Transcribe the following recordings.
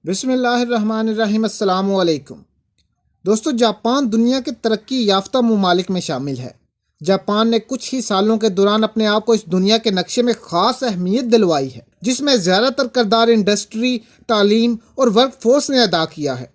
بسم اللہ الرحمن الرحیم۔ السلام علیکم دوستو، جاپان دنیا کے ترقی یافتہ ممالک میں شامل ہے۔ جاپان نے کچھ ہی سالوں کے دوران اپنے آپ کو اس دنیا کے نقشے میں خاص اہمیت دلوائی ہے، جس میں زیادہ تر کردار انڈسٹری، تعلیم اور ورک فورس نے ادا کیا ہے۔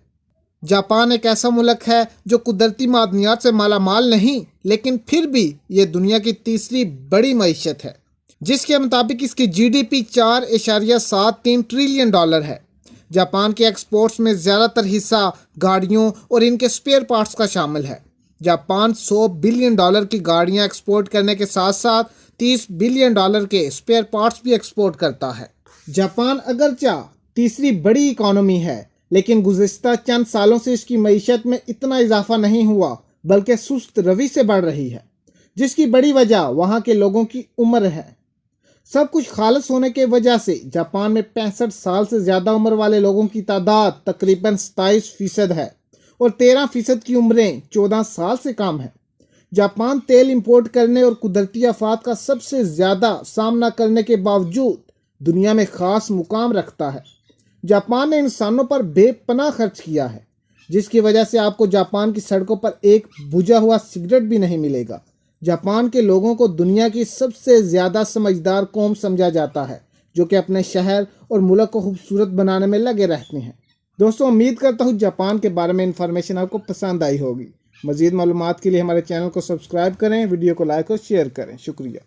جاپان ایک ایسا ملک ہے جو قدرتی معدنیات سے مالا مال نہیں، لیکن پھر بھی یہ دنیا کی تیسری بڑی معیشت ہے، جس کے مطابق اس کی G D P 4.73 trillion dollar ہے۔ جاپان کے ایکسپورٹس میں زیادہ تر حصہ گاڑیوں اور ان کے سپیئر پارٹس کا شامل ہے۔ جاپان $100 بلین کی گاڑیاں ایکسپورٹ کرنے کے ساتھ ساتھ $30 بلین کے سپیئر پارٹس بھی ایکسپورٹ کرتا ہے۔ جاپان اگرچہ تیسری بڑی اکانومی ہے، لیکن گزشتہ چند سالوں سے اس کی معیشت میں اتنا اضافہ نہیں ہوا، بلکہ سست روی سے بڑھ رہی ہے، جس کی بڑی وجہ وہاں کے لوگوں کی عمر ہے۔ سب کچھ خالص ہونے کی وجہ سے جاپان میں 65 سال سے زیادہ عمر والے لوگوں کی تعداد تقریباً 27% ہے، اور 13% کی عمریں 14 سال سے کم ہیں۔ جاپان تیل امپورٹ کرنے اور قدرتی آفات کا سب سے زیادہ سامنا کرنے کے باوجود دنیا میں خاص مقام رکھتا ہے۔ جاپان نے انسانوں پر بے پناہ خرچ کیا ہے، جس کی وجہ سے آپ کو جاپان کی سڑکوں پر ایک بجھا ہوا سگریٹ بھی نہیں ملے گا۔ جاپان کے لوگوں کو دنیا کی سب سے زیادہ سمجھدار قوم سمجھا جاتا ہے، جو کہ اپنے شہر اور ملک کو خوبصورت بنانے میں لگے رہتے ہیں۔ دوستوں، امید کرتا ہوں جاپان کے بارے میں انفارمیشن آپ کو پسند آئی ہوگی۔ مزید معلومات کے لیے ہمارے چینل کو سبسکرائب کریں، ویڈیو کو لائک اور شیئر کریں۔ شکریہ۔